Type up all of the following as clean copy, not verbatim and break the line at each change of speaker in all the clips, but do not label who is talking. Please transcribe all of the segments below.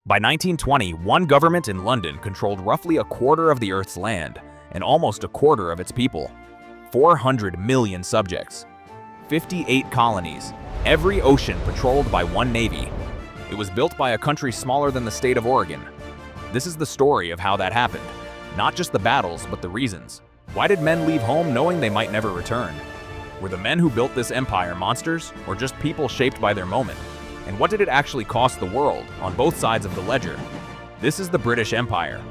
By 1920, one government in London controlled roughly a quarter of the Earth's land and almost a quarter of its people. 400 million subjects, 58 colonies, every ocean patrolled by one navy. It was built by a country smaller than the state of Oregon. This is the story of how that happened. Not just the battles, but the reasons. Why did men leave home knowing they might never return? Were the men who built this empire monsters, or just people shaped by their moment? And what did it actually cost the world, on both sides of the ledger? This is the British Empire.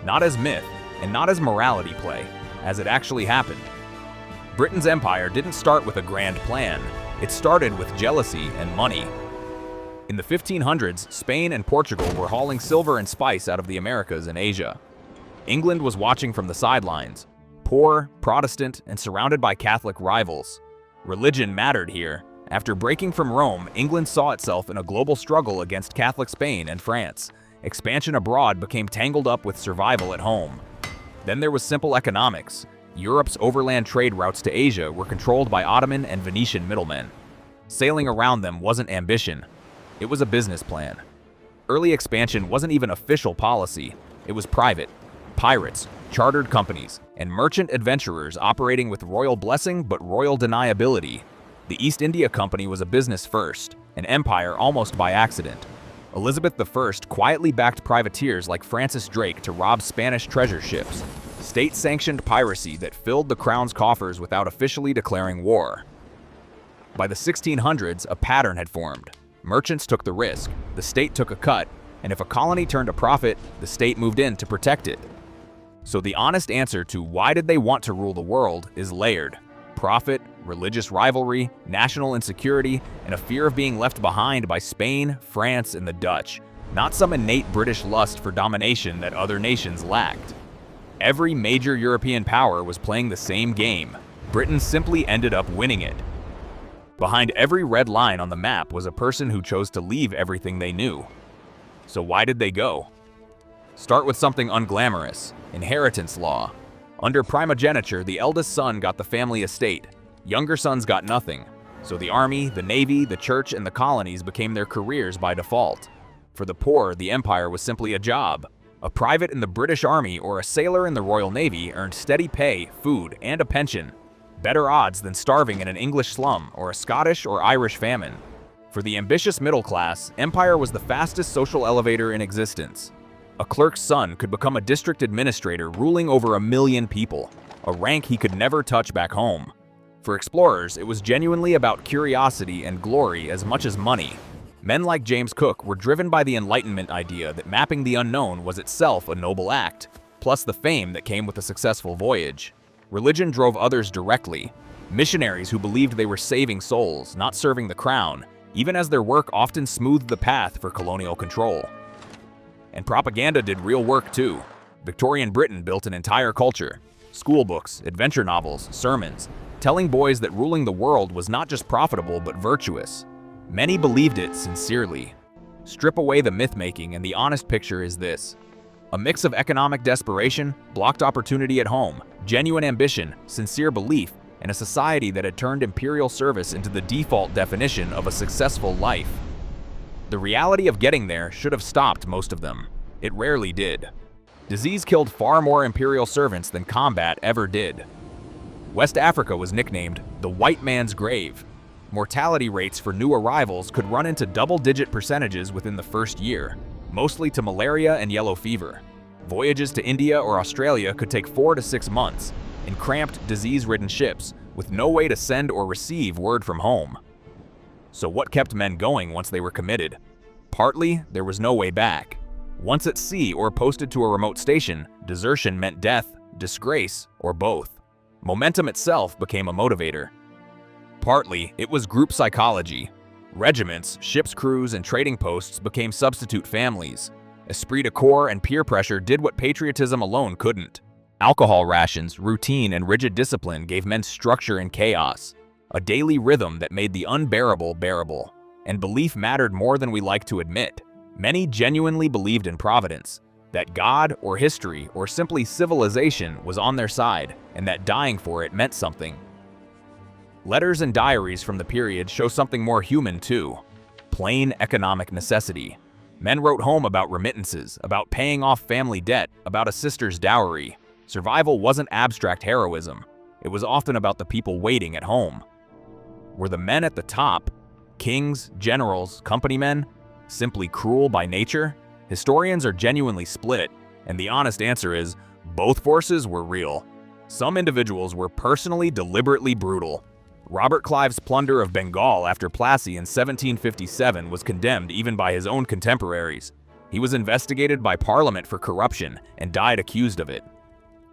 Not as myth, and not as morality play, as it actually happened. Britain's empire didn't start with a grand plan. It started with jealousy and money. In the 1500s, Spain and Portugal were hauling silver and spice out of the Americas and Asia. England was watching from the sidelines, poor, Protestant, and surrounded by Catholic rivals. Religion mattered here. After breaking from Rome, England saw itself in a global struggle against Catholic Spain and France. Expansion abroad became tangled up with survival at home. Then there was simple economics. Europe's overland trade routes to Asia were controlled by Ottoman and Venetian middlemen. Sailing around them wasn't ambition. It was a business plan. Early expansion wasn't even official policy. It was private. Pirates, chartered companies, and merchant adventurers operating with royal blessing but royal deniability. The East India Company was a business first, an empire almost by accident. Elizabeth I quietly backed privateers like Francis Drake to rob Spanish treasure ships. State-sanctioned piracy that filled the crown's coffers without officially declaring war. By the 1600s, a pattern had formed. Merchants took the risk, the state took a cut, and if a colony turned a profit, the state moved in to protect it. So the honest answer to why did they want to rule the world is layered. Profit, religious rivalry, national insecurity, and a fear of being left behind by Spain, France, and the Dutch. Not some innate British lust for domination that other nations lacked. Every major European power was playing the same game. Britain simply ended up winning it. Behind every red line on the map was a person who chose to leave everything they knew. So why did they go? Start with something unglamorous: inheritance law. Under primogeniture, the eldest son got the family estate. Younger sons got nothing. So the army, the navy, the church, and the colonies became their careers by default. For the poor, the empire was simply a job. A private in the British Army or a sailor in the Royal Navy earned steady pay, food, and a pension. Better odds than starving in an English slum or a Scottish or Irish famine. For the ambitious middle class, empire was the fastest social elevator in existence. A clerk's son could become a district administrator ruling over 1 million people, a rank he could never touch back home. For explorers, it was genuinely about curiosity and glory as much as money. Men like James Cook were driven by the Enlightenment idea that mapping the unknown was itself a noble act, plus the fame that came with a successful voyage. Religion drove others directly. Missionaries who believed they were saving souls, not serving the crown, even as their work often smoothed the path for colonial control. And propaganda did real work too. Victorian Britain built an entire culture. School books, adventure novels, sermons, telling boys that ruling the world was not just profitable but virtuous. Many believed it sincerely. Strip away the myth-making and the honest picture is this: a mix of economic desperation, blocked opportunity at home, genuine ambition, sincere belief, and a society that had turned imperial service into the default definition of a successful life. The reality of getting there should have stopped most of them. It rarely did. Disease killed far more imperial servants than combat ever did. West Africa was nicknamed the white man's grave. Mortality rates for new arrivals could run into double-digit percentages within the first year, mostly to malaria and yellow fever. Voyages to India or Australia could take 4 to 6 months, in cramped, disease-ridden ships, with no way to send or receive word from home. So what kept men going once they were committed? Partly, there was no way back. Once at sea or posted to a remote station, desertion meant death, disgrace, or both. Momentum itself became a motivator. Partly, it was group psychology. Regiments, ship's crews, and trading posts became substitute families. Esprit de corps and peer pressure did what patriotism alone couldn't. Alcohol rations, routine, and rigid discipline gave men structure and chaos. A daily rhythm that made the unbearable bearable. And belief mattered more than we like to admit. Many genuinely believed in providence, that God or history or simply civilization was on their side, and that dying for it meant something. Letters and diaries from the period show something more human too: plain economic necessity. Men wrote home about remittances, about paying off family debt, about a sister's dowry. Survival wasn't abstract heroism. It was often about the people waiting at home. Were the men at the top, kings, generals, company men, simply cruel by nature? Historians are genuinely split, and the honest answer is, both forces were real. Some individuals were personally deliberately brutal. Robert Clive's plunder of Bengal after Plassey in 1757 was condemned even by his own contemporaries. He was investigated by Parliament for corruption and died accused of it.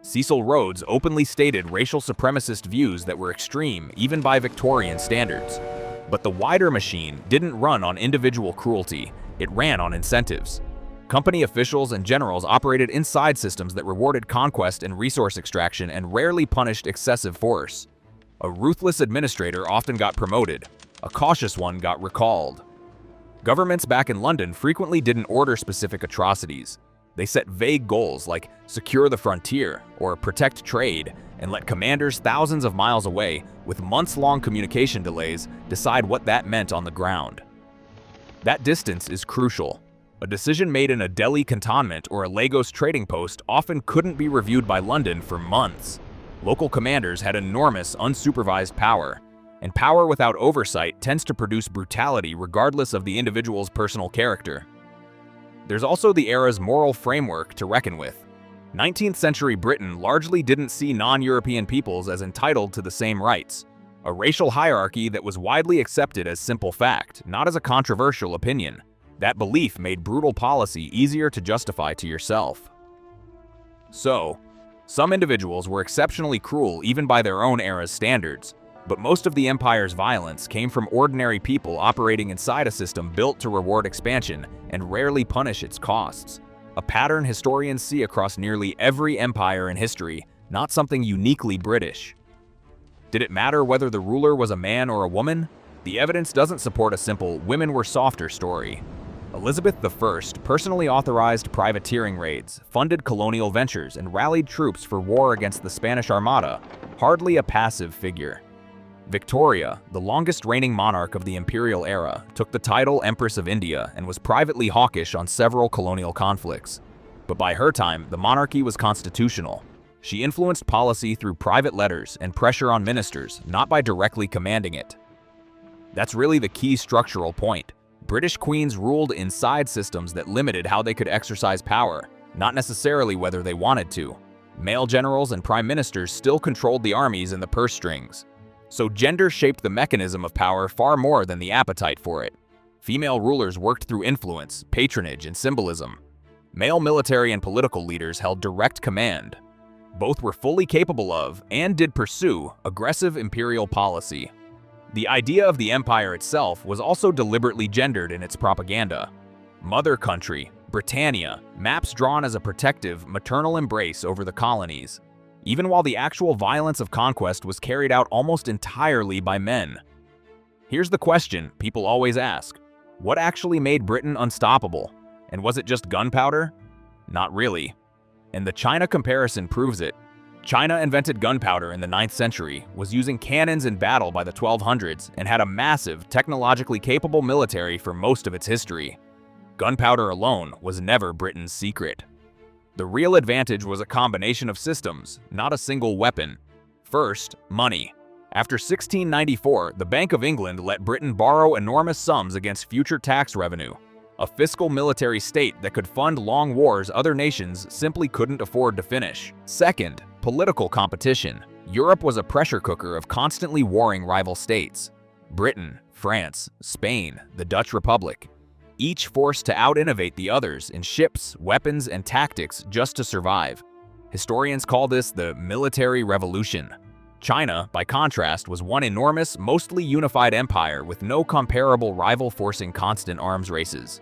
Cecil Rhodes openly stated racial supremacist views that were extreme even by Victorian standards. But the wider machine didn't run on individual cruelty, it ran on incentives. Company officials and generals operated inside systems that rewarded conquest and resource extraction and rarely punished excessive force. A ruthless administrator often got promoted, a cautious one got recalled. Governments back in London frequently didn't order specific atrocities. They set vague goals like secure the frontier or protect trade and let commanders thousands of miles away with months-long communication delays decide what that meant on the ground. That distance is crucial. A decision made in a Delhi cantonment or a Lagos trading post often couldn't be reviewed by London for months. Local commanders had enormous unsupervised power, and power without oversight tends to produce brutality regardless of the individual's personal character. There's also the era's moral framework to reckon with. 19th century Britain largely didn't see non-European peoples as entitled to the same rights, a racial hierarchy that was widely accepted as simple fact, not as a controversial opinion. That belief made brutal policy easier to justify to yourself. So, some individuals were exceptionally cruel even by their own era's standards, but most of the empire's violence came from ordinary people operating inside a system built to reward expansion and rarely punish its costs. A pattern historians see across nearly every empire in history, not something uniquely British. Did it matter whether the ruler was a man or a woman? The evidence doesn't support a simple "women were softer" story. Elizabeth I personally authorized privateering raids, funded colonial ventures, and rallied troops for war against the Spanish Armada, hardly a passive figure. Victoria, the longest-reigning monarch of the imperial era, took the title Empress of India and was privately hawkish on several colonial conflicts. But by her time, the monarchy was constitutional. She influenced policy through private letters and pressure on ministers, not by directly commanding it. That's really the key structural point. British queens ruled inside systems that limited how they could exercise power, not necessarily whether they wanted to. Male generals and prime ministers still controlled the armies and the purse strings. So gender shaped the mechanism of power far more than the appetite for it. Female rulers worked through influence, patronage, and symbolism. Male military and political leaders held direct command. Both were fully capable of, and did pursue, aggressive imperial policy. The idea of the empire itself was also deliberately gendered in its propaganda. Mother country, Britannia, maps drawn as a protective, maternal embrace over the colonies, even while the actual violence of conquest was carried out almost entirely by men. Here's the question people always ask: what actually made Britain unstoppable? And was it just gunpowder? Not really. And the China comparison proves it. China invented gunpowder in the 9th century, was using cannons in battle by the 1200s, and had a massive, technologically capable military for most of its history. Gunpowder alone was never Britain's secret. The real advantage was a combination of systems, not a single weapon. First, money. After 1694, the Bank of England let Britain borrow enormous sums against future tax revenue. A fiscal military state that could fund long wars other nations simply couldn't afford to finish. Second, political competition. Europe was a pressure cooker of constantly warring rival states. Britain, France, Spain, the Dutch Republic. Each forced to out-innovate the others in ships, weapons, and tactics just to survive. Historians call this the military revolution. China, by contrast, was one enormous, mostly unified empire with no comparable rival forcing constant arms races.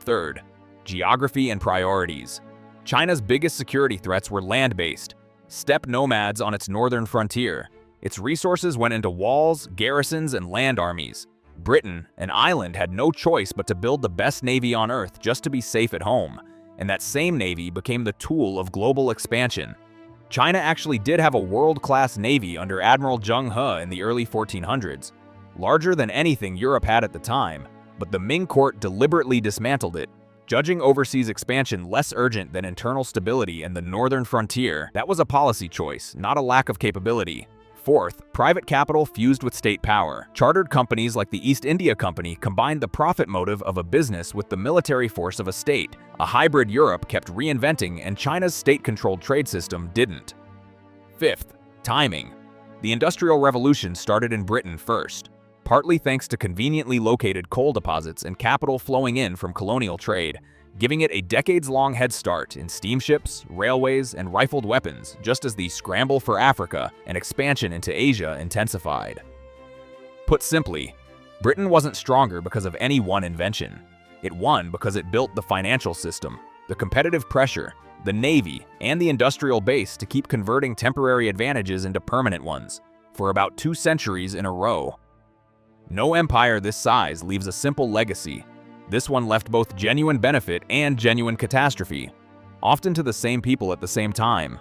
Third, geography and priorities. China's biggest security threats were land-based, steppe nomads on its northern frontier. Its resources went into walls, garrisons, and land armies. Britain, an island, had no choice but to build the best navy on Earth just to be safe at home, and that same navy became the tool of global expansion. China actually did have a world-class navy under Admiral Zheng He in the early 1400s, larger than anything Europe had at the time, but the Ming court deliberately dismantled it, judging overseas expansion less urgent than internal stability in the northern frontier. That was a policy choice, not a lack of capability. Fourth, private capital fused with state power. Chartered companies like the East India Company combined the profit motive of a business with the military force of a state. A hybrid Europe kept reinventing, and China's state-controlled trade system didn't. Fifth, timing. The Industrial Revolution started in Britain first, partly thanks to conveniently located coal deposits and capital flowing in from colonial trade, giving it a decades-long head start in steamships, railways, and rifled weapons, just as the scramble for Africa and expansion into Asia intensified. Put simply, Britain wasn't stronger because of any one invention. It won because it built the financial system, the competitive pressure, the navy, and the industrial base to keep converting temporary advantages into permanent ones, for about 2 centuries in a row. No empire this size leaves a simple legacy. This one left both genuine benefit and genuine catastrophe, often to the same people at the same time.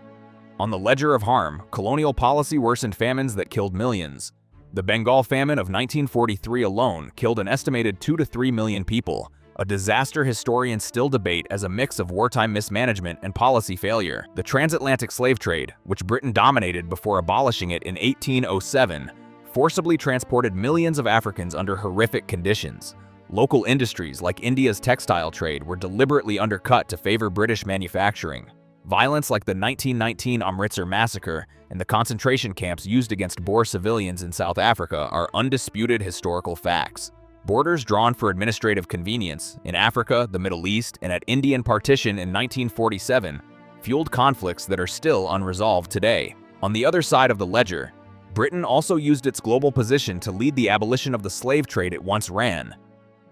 On the ledger of harm, colonial policy worsened famines that killed millions. The Bengal famine of 1943 alone killed an estimated 2 to 3 million people, a disaster historians still debate as a mix of wartime mismanagement and policy failure. The transatlantic slave trade, which Britain dominated before abolishing it in 1807, forcibly transported millions of Africans under horrific conditions. Local industries like India's textile trade were deliberately undercut to favor British manufacturing. Violence like the 1919 Amritsar massacre and the concentration camps used against Boer civilians in South Africa are undisputed historical facts. Borders drawn for administrative convenience in Africa, the Middle East, and at Indian partition in 1947 fueled conflicts that are still unresolved today. On the other side of the ledger, Britain also used its global position to lead the abolition of the slave trade it once ran,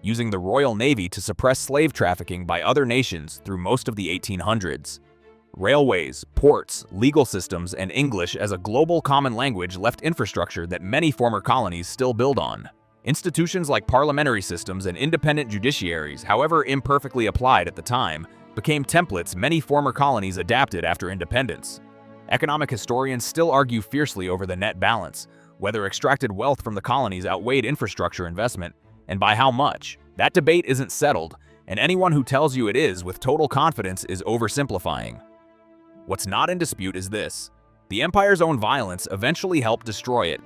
using the Royal Navy to suppress slave trafficking by other nations through most of the 1800s. Railways, ports, legal systems, and English as a global common language left infrastructure that many former colonies still build on. Institutions like parliamentary systems and independent judiciaries, however imperfectly applied at the time, became templates many former colonies adapted after independence. Economic historians still argue fiercely over the net balance, whether extracted wealth from the colonies outweighed infrastructure investment, and by how much. That debate isn't settled, and anyone who tells you it is with total confidence is oversimplifying. What's not in dispute is this: the empire's own violence eventually helped destroy it.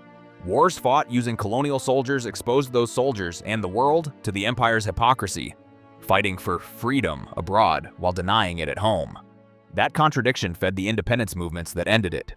Wars fought using colonial soldiers exposed those soldiers and the world to the empire's hypocrisy, fighting for freedom abroad while denying it at home. That contradiction fed the independence movements that ended it.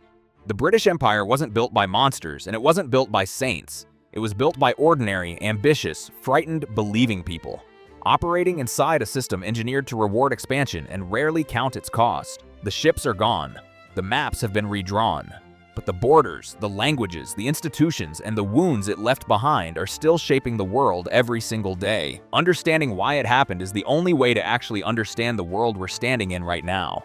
The British Empire wasn't built by monsters, and it wasn't built by saints. It was built by ordinary, ambitious, frightened, believing people, operating inside a system engineered to reward expansion and rarely count its cost. The ships are gone. The maps have been redrawn. But the borders, the languages, the institutions, and the wounds it left behind are still shaping the world every single day. Understanding why it happened is the only way to actually understand the world we're standing in right now.